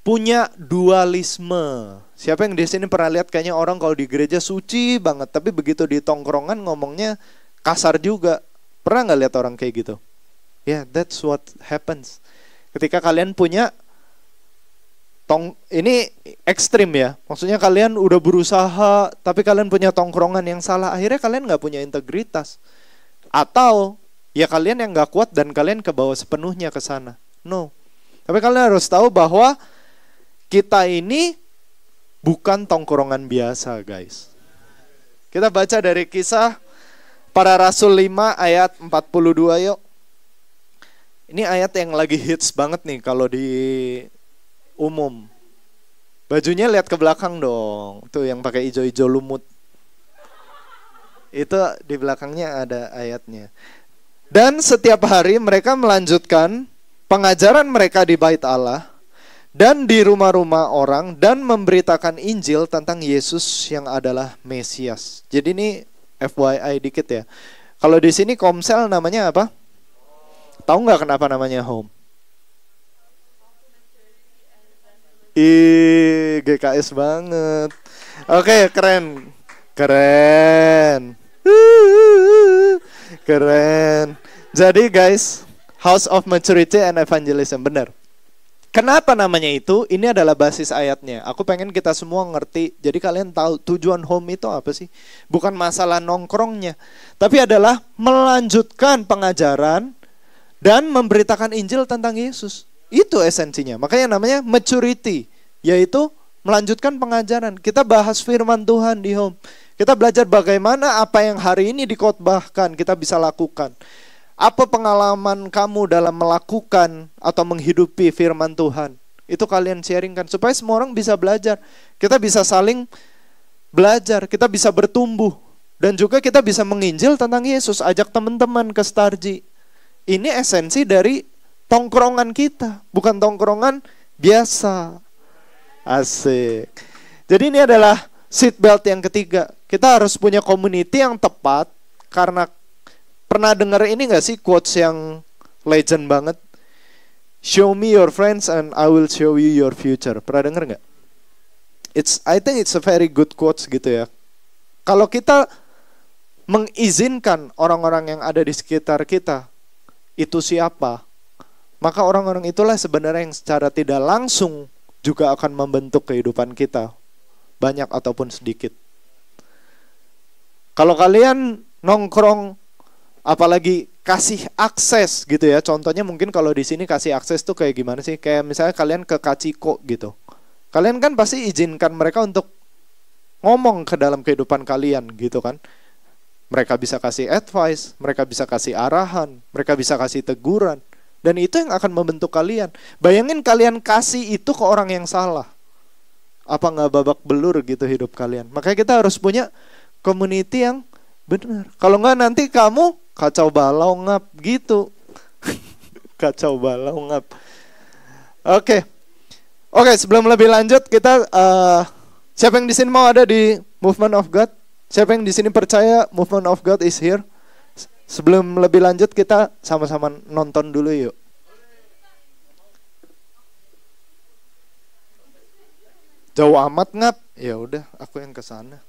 Punya dualisme. Siapa yang di sini pernah lihat kayaknya orang kalau di gereja suci banget, tapi begitu di tongkrongan ngomongnya kasar juga. Pernah nggak lihat orang kayak gitu? Yeah, that's what happens. Ketika kalian punya ini ekstrim ya. Maksudnya kalian udah berusaha, tapi kalian punya tongkrongan yang salah. Akhirnya kalian nggak punya integritas. Atau ya kalian yang nggak kuat dan kalian kebawa sepenuhnya ke sana. No. Tapi kalian harus tahu bahwa kita ini bukan tongkrongan biasa, guys. Kita baca dari Kisah Para Rasul 5 ayat 42 yuk. Ini ayat yang lagi hits banget nih kalau di umum. Bajunya lihat ke belakang dong. Tuh yang pakai hijau-hijau lumut. Itu di belakangnya ada ayatnya. Dan setiap hari mereka melanjutkan pengajaran mereka di bait Allah dan di rumah-rumah orang dan memberitakan Injil tentang Yesus yang adalah Mesias. Jadi ini FYI dikit ya. Kalau di sini Komsel namanya apa? Tahu nggak kenapa namanya Home? GKS banget. Oke, keren. Keren. Jadi guys, House of Maturity and Evangelism, benar. Kenapa namanya itu? Ini adalah basis ayatnya. Aku pengen kita semua ngerti. Jadi kalian tahu tujuan Home itu apa sih? Bukan masalah nongkrongnya, tapi adalah melanjutkan pengajaran dan memberitakan Injil tentang Yesus. Itu esensinya. Makanya namanya maturity, yaitu melanjutkan pengajaran. Kita bahas firman Tuhan di Home. Kita belajar bagaimana apa yang hari ini dikhotbahkan kita bisa lakukan. Apa pengalaman kamu dalam melakukan atau menghidupi firman Tuhan? Itu kalian sharingkan supaya semua orang bisa belajar. Kita bisa saling belajar, kita bisa bertumbuh. Dan juga kita bisa menginjil tentang Yesus. Ajak teman-teman ke Starji. Ini esensi dari tongkrongan kita, bukan tongkrongan biasa. Asik. Jadi ini adalah seatbelt yang ketiga. Kita harus punya community yang tepat. Karena pernah dengar ini gak sih quotes yang legend banget? Show me your friends and I will show you your future. Pernah dengar gak? I think it's a very good quotes gitu ya. Kalau kita mengizinkan orang-orang yang ada di sekitar kita itu siapa, maka orang-orang itulah sebenarnya yang secara tidak langsung juga akan membentuk kehidupan kita, banyak ataupun sedikit. Kalau kalian nongkrong, apalagi kasih akses gitu ya, contohnya mungkin kalau di sini kasih akses tuh kayak gimana sih? Kayak misalnya kalian ke Kachiko gitu, kalian kan pasti izinkan mereka untuk ngomong ke dalam kehidupan kalian gitu kan. Mereka bisa kasih advice, mereka bisa kasih arahan, mereka bisa kasih teguran. Dan itu yang akan membentuk kalian. Bayangin kalian kasih itu ke orang yang salah, apa nggak babak belur gitu hidup kalian. Makanya kita harus punya community yang benar. Kalau nggak nanti kamu kacau balau ngap gitu. Kacau balau ngap. Oke, sebelum lebih lanjut kita siapa yang di sini mau ada di Movement of God? Siapa yang di sini percaya Movement of God is here? Sebelum lebih lanjut kita sama-sama nonton dulu yuk. Jauh amat ngap. Ya udah, aku yang ke sana.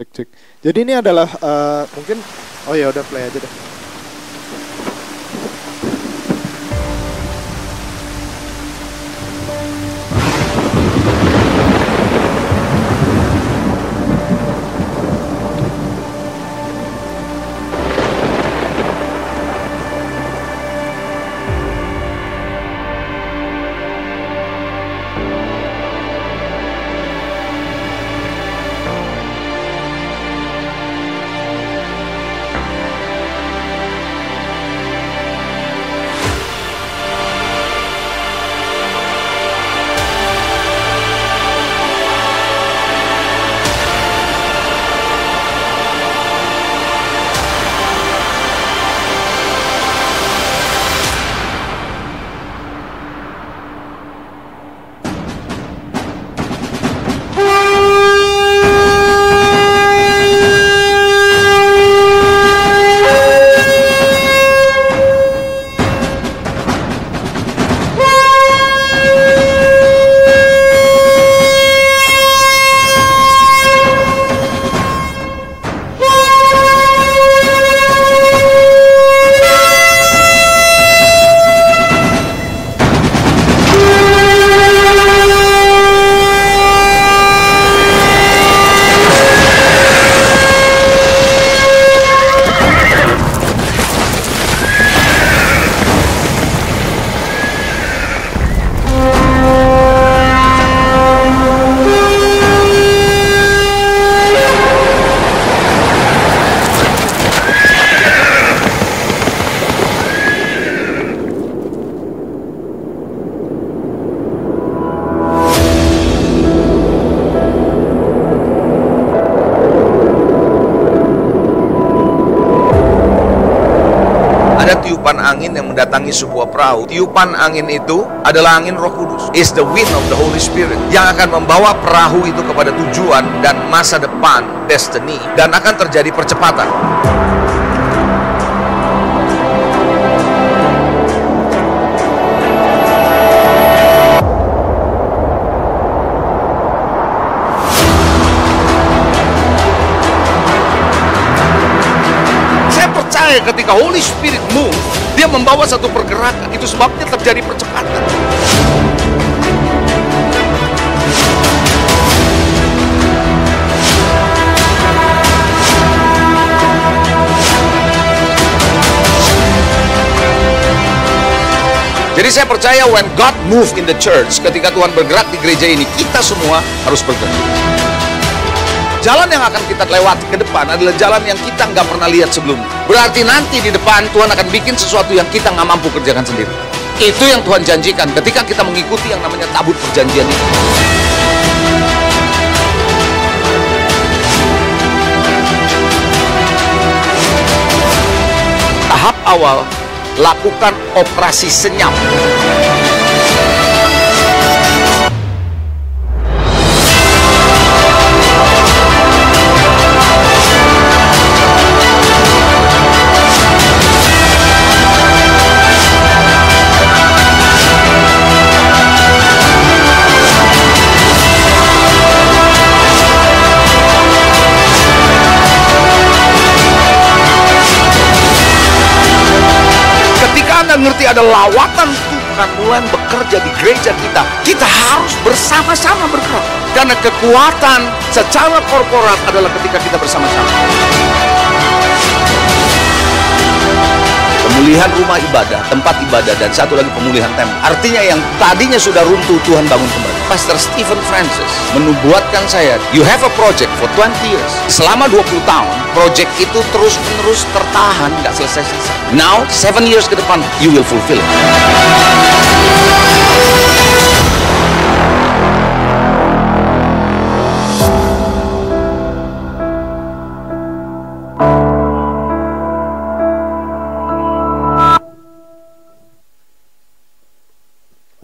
Cek. Jadi ini adalah mungkin ya udah play aja deh. tiupan angin yang mendatangi sebuah perahu. Tiupan angin itu adalah angin Roh Kudus. It's the wind of the Holy Spirit yang akan membawa perahu itu kepada tujuan dan masa depan, destiny, dan akan terjadi percepatan. Ketika Holy Spirit move, dia membawa satu pergerakan. Itu sebabnya terjadi percepatan. Jadi saya percaya when God move in the church, ketika Tuhan bergerak di gereja ini, kita semua harus bergerak. Jalan yang akan kita lewati ke depan adalah jalan yang kita nggak pernah lihat sebelumnya. Berarti nanti di depan Tuhan akan bikin sesuatu yang kita nggak mampu kerjakan sendiri. Itu yang Tuhan janjikan ketika kita mengikuti yang namanya tabut perjanjian itu. Tahap awal, lakukan operasi senyap. ada lawatan Tuhan mulai bekerja di gereja kita, kita harus bersama-sama bergerak. Karena kekuatan secara korporat adalah ketika kita bersama-sama. Pemulihan rumah ibadah, tempat ibadah, dan satu lagi pemulihan tempat. Artinya yang tadinya sudah runtuh, Tuhan bangun kembali. Pastor Stephen Francis menubuatkan saya, you have a project for 20 years. Selama 20 tahun, project itu terus-menerus tertahan, nggak selesai-selesai. Now, 7 years ke depan, you will fulfill it.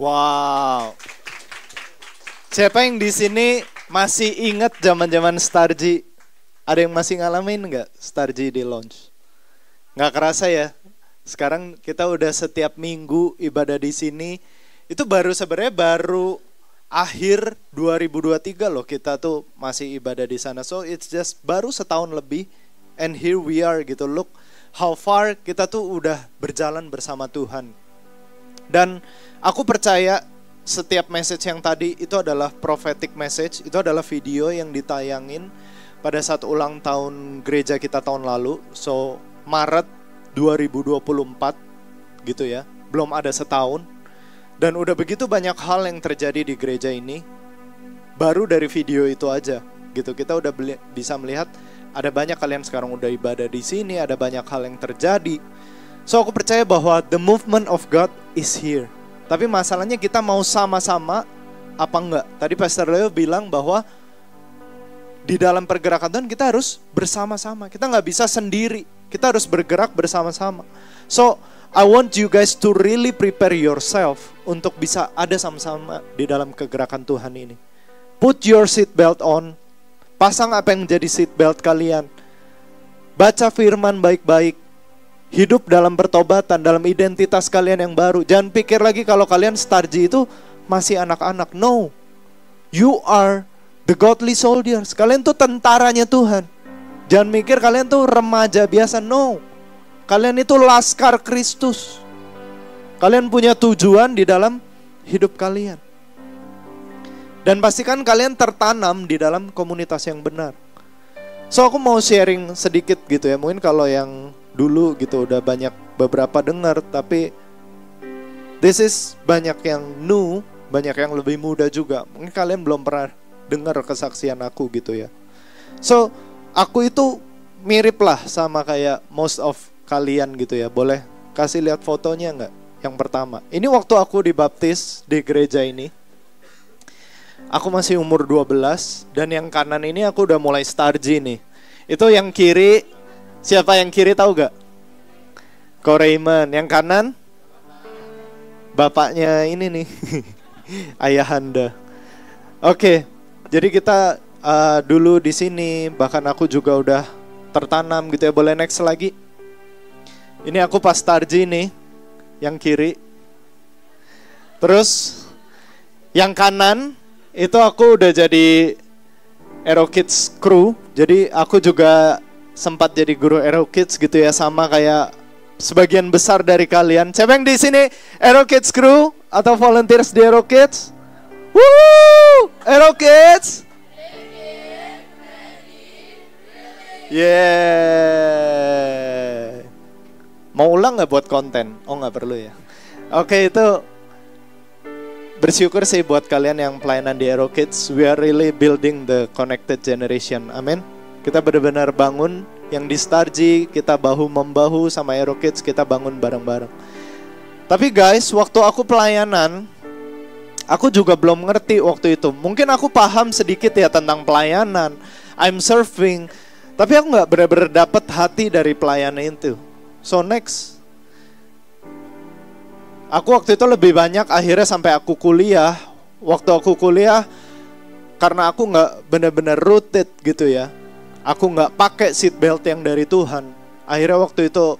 Wow. Siapa yang di sini masih ingat zaman-zaman Starji? Ada yang masih ngalamin nggak Starji di launch? Nggak kerasa ya. Sekarang kita udah setiap minggu ibadah di sini. Itu sebenarnya baru akhir 2023 loh kita tuh masih ibadah di sana. So it's just baru setahun lebih. And here we are gitu. Look how far kita tuh udah berjalan bersama Tuhan. Dan aku percaya setiap message yang tadi itu adalah prophetic message. Itu adalah video yang ditayangin pada saat ulang tahun gereja kita tahun lalu. So Maret 2024 gitu ya. Belum ada setahun. Dan udah begitu banyak hal yang terjadi di gereja ini. Baru dari video itu aja gitu. Kita udah bisa melihat ada banyak kalian sekarang udah ibadah di sini. Ada banyak hal yang terjadi. So aku percaya bahwa the movement of God is here. Tapi masalahnya kita mau sama-sama apa enggak. Tadi Pastor Leo bilang bahwa di dalam pergerakan Tuhan kita harus bersama-sama. Kita nggak bisa sendiri. Kita harus bergerak bersama-sama. So I want you guys to really prepare yourself untuk bisa ada sama-sama di dalam kegerakan Tuhan ini. Put your seat belt on. Pasang apa yang menjadi seat belt kalian. Baca firman baik-baik. Hidup dalam pertobatan, dalam identitas kalian yang baru. Jangan pikir lagi kalau kalian Starji itu masih anak-anak. No. You are the godly soldiers. Kalian tuh tentaranya Tuhan. Jangan mikir kalian tuh remaja biasa. No. Kalian itu laskar Kristus. Kalian punya tujuan di dalam hidup kalian. Dan pastikan kalian tertanam di dalam komunitas yang benar. So aku mau sharing sedikit gitu ya. Mungkin kalau yang dulu gitu udah banyak beberapa dengar, tapi this is banyak yang new, banyak yang lebih muda juga. Mungkin kalian belum pernah dengar kesaksian aku gitu ya. So aku itu mirip lah sama kayak most of kalian gitu ya. Boleh kasih lihat fotonya nggak? Yang pertama, ini waktu aku dibaptis di gereja ini. Aku masih umur 12. Dan yang kanan ini aku udah mulai Starji nih. Itu yang kiri. Siapa yang kiri tahu gak? Ko Raymond. Yang kanan bapaknya ini nih. Ayahanda. Oke. Jadi kita dulu di sini, bahkan aku juga udah tertanam gitu ya. Boleh next lagi. Ini aku pas Starji nih, yang kiri. Terus yang kanan itu aku udah jadi Aero Kids crew. Jadi aku juga sempat jadi guru Aero Kids gitu ya, sama kayak sebagian besar dari kalian. Siapa yang di sini Aero Kids crew atau volunteers di Aero Kids? Woo! Aero Kids. Yeah. Mau ulang nggak buat konten? Oh nggak perlu ya. Oke, itu bersyukur sih buat kalian yang pelayanan di Aero Kids. We are really building the connected generation. Amin. Kita benar-benar bangun yang di Starji, kita bahu-membahu sama Aero Kids, kita bangun bareng-bareng. Tapi guys, waktu aku pelayanan, aku juga belum ngerti waktu itu. Mungkin aku paham sedikit ya tentang pelayanan, I'm serving, tapi aku gak benar-benar dapet hati dari pelayanan itu. So next, aku waktu itu lebih banyak akhirnya sampai aku kuliah. Waktu aku kuliah, karena aku gak benar-benar rooted gitu ya, aku gak pakai seat belt yang dari Tuhan. Akhirnya waktu itu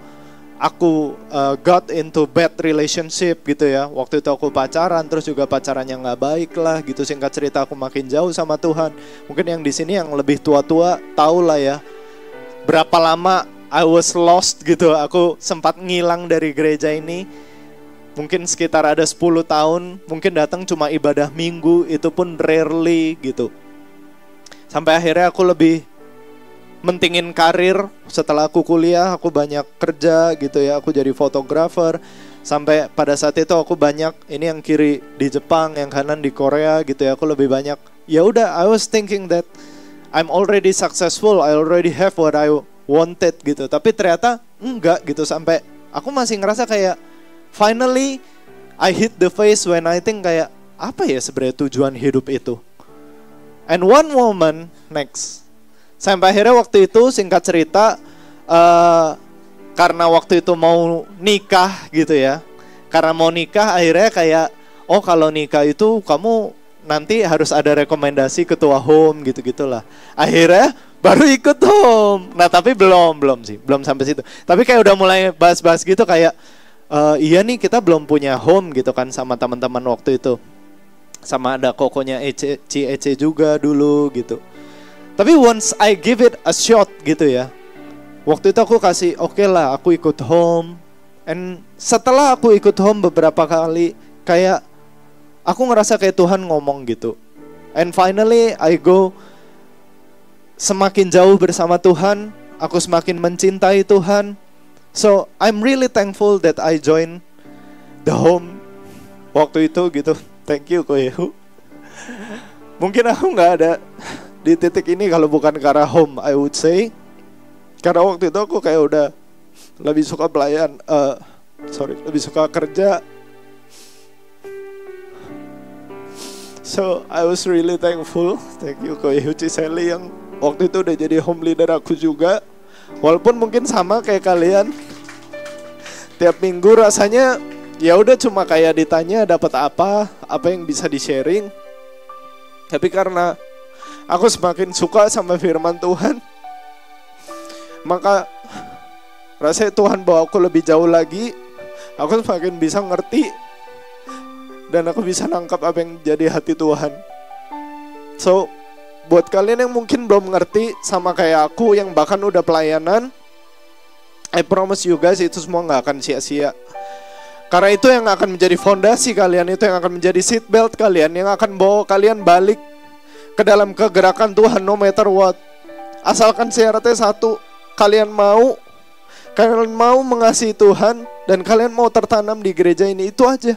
aku got into bad relationship gitu ya. Waktu itu aku pacaran, terus juga pacarannya gak baik lah gitu. Singkat cerita aku makin jauh sama Tuhan. Mungkin yang di sini yang lebih tua-tua tahu lah ya berapa lama I was lost gitu. Aku sempat ngilang dari gereja ini. Mungkin sekitar ada 10 tahun, mungkin datang cuma ibadah minggu, itu pun rarely gitu. Sampai akhirnya aku lebih mentingin karir. Setelah aku kuliah, aku banyak kerja gitu ya, aku jadi fotografer. Sampai pada saat itu aku banyak, ini yang kiri di Jepang, yang kanan di Korea gitu ya, aku lebih banyak. Ya udah, I was thinking that I'm already successful, I already have what I wanted gitu. Tapi ternyata enggak gitu, sampai aku masih ngerasa kayak finally I hit the phase when I think kayak apa ya sebenarnya tujuan hidup itu. And one moment next, sampai akhirnya waktu itu singkat cerita, karena waktu itu mau nikah gitu ya. Karena mau nikah akhirnya kayak, oh kalau nikah itu kamu nanti harus ada rekomendasi ketua home gitu-gitulah. Akhirnya baru ikut home. Nah tapi belum sih, belum sampai situ. Tapi kayak udah mulai bahas-bahas gitu kayak, iya nih kita belum punya home gitu kan sama teman-teman waktu itu. Sama ada kokonya Ece juga dulu gitu. Tapi once I give it a shot gitu ya, waktu itu aku kasih oke lah, aku ikut home. And setelah aku ikut home beberapa kali, kayak aku ngerasa kayak Tuhan ngomong gitu. And finally I go semakin jauh bersama Tuhan, aku semakin mencintai Tuhan. So I'm really thankful that I join the home waktu itu gitu. Thank you Koyehu. Mungkin aku gak ada di titik ini kalau bukan karena home, I would say. Karena waktu itu aku kayak udah lebih suka lebih suka kerja. So I was really thankful. Thank you Koyehu Ciseli yang waktu itu udah jadi home leader aku juga. Walaupun mungkin sama kayak kalian, tiap minggu rasanya ya udah cuma kayak ditanya dapat apa yang bisa di-sharing. Tapi karena aku semakin suka sama firman Tuhan, maka rasanya Tuhan bawa aku lebih jauh lagi. Aku semakin bisa ngerti dan aku bisa nangkap apa yang jadi hati Tuhan. So, buat kalian yang mungkin belum ngerti sama kayak aku yang bahkan udah pelayanan, I promise you guys itu semua gak akan sia-sia. Karena itu yang akan menjadi fondasi kalian, itu yang akan menjadi seatbelt kalian, yang akan bawa kalian balik ke dalam kegerakan Tuhan no matter what. Asalkan syaratnya satu, kalian mau mengasihi Tuhan dan kalian mau tertanam di gereja ini, itu aja.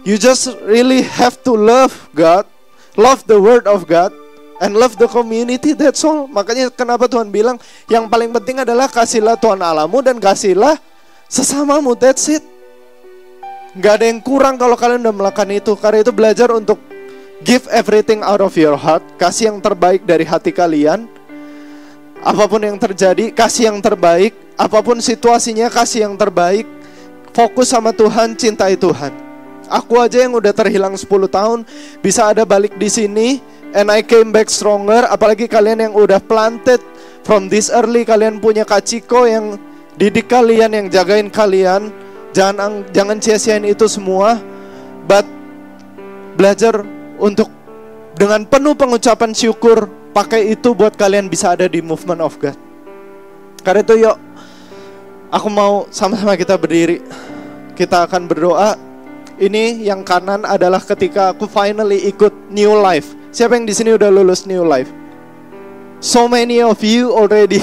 You just really have to love God, love the word of God, and love the community, that's all. Makanya kenapa Tuhan bilang yang paling penting adalah kasihlah Tuhan Allahmu dan kasihlah sesamamu, that's it. Gak ada yang kurang kalau kalian udah melakukan itu. Karena itu belajar untuk give everything out of your heart, kasih yang terbaik dari hati kalian. Apapun yang terjadi, kasih yang terbaik. Apapun situasinya, kasih yang terbaik. Fokus sama Tuhan, cintai Tuhan. Aku aja yang udah terhilang 10 tahun bisa ada balik di sini, and I came back stronger. Apalagi kalian yang udah planted from this early, kalian punya Kak Ciko yang didik kalian, yang jagain kalian. Jangan sia-siain itu semua. But belajar untuk dengan penuh pengucapan syukur, pakai itu buat kalian bisa ada di movement of God. Karena itu yuk, aku mau sama-sama kita berdiri. Kita akan berdoa. Ini yang kanan adalah ketika aku finally ikut New Life. Siapa yang di sini udah lulus New Life? So many of you already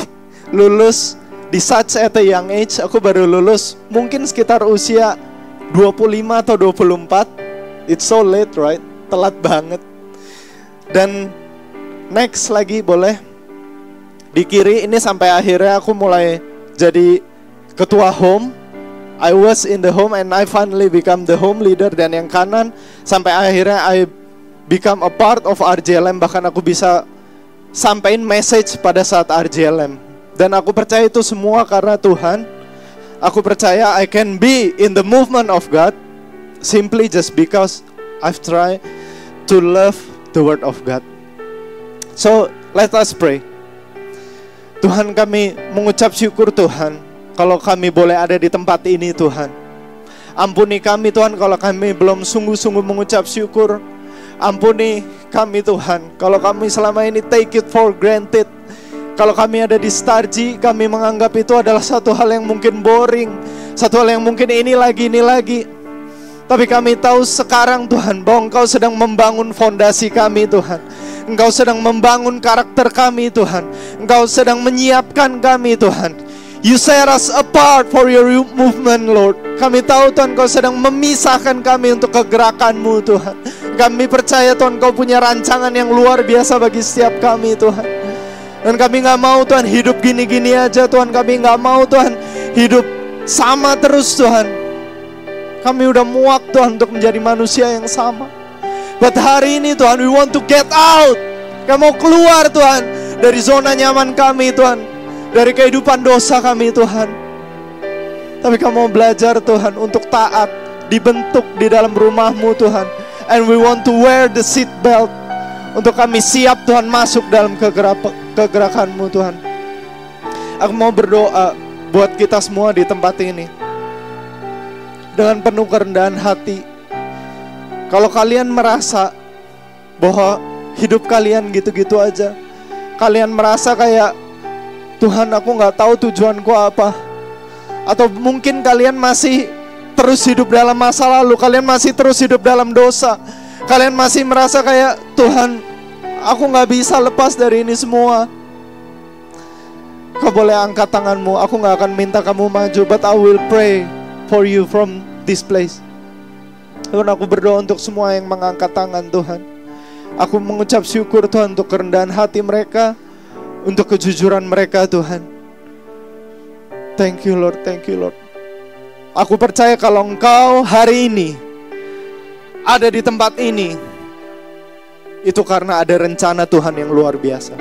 lulus di such at a young age. Aku baru lulus mungkin sekitar usia 25 atau 24. It's so late, right? Telat banget. Dan next lagi boleh di kiri ini sampai akhirnya aku mulai jadi ketua home. I was in the home and I finally become the home leader. Dan yang kanan sampai akhirnya I become a part of RJLM. Bahkan aku bisa sampaikan message pada saat RJLM. Dan aku percaya itu semua karena Tuhan. Aku percaya I can be in the movement of God simply just because I've tried to love the word of God. So let us pray. Tuhan, kami mengucap syukur Tuhan kalau kami boleh ada di tempat ini Tuhan. Ampuni kami Tuhan kalau kami belum sungguh-sungguh mengucap syukur. Ampuni kami Tuhan kalau kami selama ini take it for granted. Kalau kami ada di Starji, kami menganggap itu adalah satu hal yang mungkin boring, satu hal yang mungkin ini lagi. Tapi kami tahu sekarang Tuhan bahwa Engkau sedang membangun fondasi kami Tuhan. Engkau sedang membangun karakter kami Tuhan. Engkau sedang menyiapkan kami Tuhan. You set us apart for your movement Lord. Kami tahu Tuhan Engkau sedang memisahkan kami untuk kegerakan-Mu Tuhan. Kami percaya Tuhan Engkau punya rancangan yang luar biasa bagi setiap kami Tuhan. Dan kami gak mau Tuhan hidup gini-gini aja Tuhan. Kami gak mau Tuhan hidup sama terus Tuhan. Kami udah muak Tuhan untuk menjadi manusia yang sama. But hari ini Tuhan, we want to get out. Kami mau keluar Tuhan dari zona nyaman kami Tuhan, dari kehidupan dosa kami Tuhan. Tapi kami mau belajar Tuhan untuk taat, dibentuk di dalam rumah-Mu Tuhan. And we want to wear the seat belt, untuk kami siap Tuhan masuk dalam kegerakan-Mu Tuhan. Aku mau berdoa buat kita semua di tempat ini dengan penuh kerendahan hati. Kalau kalian merasa bahwa hidup kalian gitu-gitu aja, kalian merasa kayak Tuhan aku gak tahu tujuanku apa, atau mungkin kalian masih terus hidup dalam masa lalu, kalian masih terus hidup dalam dosa, kalian masih merasa kayak Tuhan aku gak bisa lepas dari ini semua, kau boleh angkat tanganmu. Aku gak akan minta kamu maju, but I will pray for you from this place. Tuhan, aku berdoa untuk semua yang mengangkat tangan Tuhan. Aku mengucap syukur Tuhan untuk kerendahan hati mereka, untuk kejujuran mereka Tuhan. Thank you Lord, thank you Lord. Aku percaya kalau Engkau hari ini ada di tempat ini, itu karena ada rencana Tuhan yang luar biasa.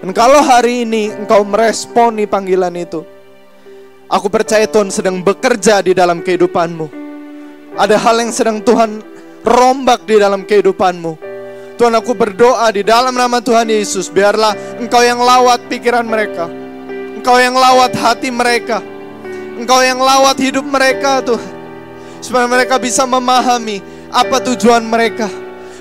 Dan kalau hari ini Engkau meresponi panggilan itu, aku percaya Tuhan sedang bekerja di dalam kehidupanmu. Ada hal yang sedang Tuhan rombak di dalam kehidupanmu. Tuhan, aku berdoa di dalam nama Tuhan Yesus, biarlah Engkau yang lawat pikiran mereka, Engkau yang lawat hati mereka, Engkau yang lawat hidup mereka Tuhan, supaya mereka bisa memahami apa tujuan mereka.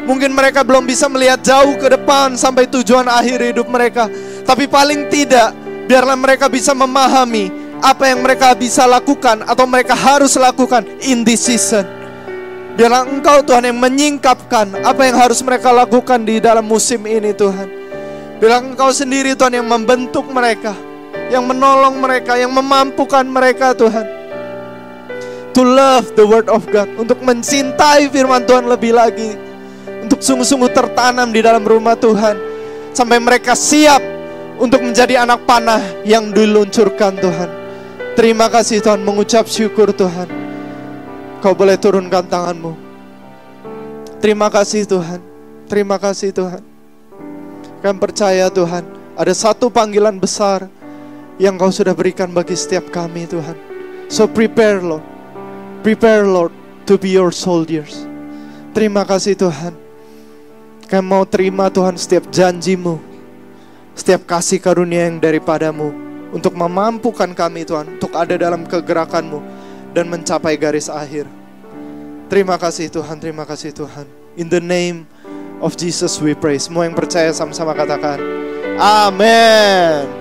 Mungkin mereka belum bisa melihat jauh ke depan sampai tujuan akhir hidup mereka, tapi paling tidak biarlah mereka bisa memahami apa yang mereka bisa lakukan atau mereka harus lakukan in this season. Biarlah Engkau Tuhan yang menyingkapkan apa yang harus mereka lakukan di dalam musim ini Tuhan. Biarlah Engkau sendiri Tuhan yang membentuk mereka, yang menolong mereka, yang memampukan mereka Tuhan, to love the word of God, untuk mencintai firman Tuhan lebih lagi, untuk sungguh-sungguh tertanam di dalam rumah Tuhan, sampai mereka siap untuk menjadi anak panah yang diluncurkan Tuhan. Terima kasih Tuhan, mengucap syukur Tuhan. Kau boleh turunkan tanganmu. Terima kasih Tuhan, terima kasih Tuhan. Kami percaya Tuhan, ada satu panggilan besar yang Kau sudah berikan bagi setiap kami Tuhan. So prepare Lord, prepare Lord to be your soldiers. Terima kasih Tuhan. Kami mau terima Tuhan setiap janji-Mu, setiap kasih karunia yang daripada-Mu, untuk memampukan kami Tuhan, untuk ada dalam kegerakan-Mu dan mencapai garis akhir. Terima kasih Tuhan, terima kasih Tuhan. In the name of Jesus we pray. Semua yang percaya sama-sama katakan amen.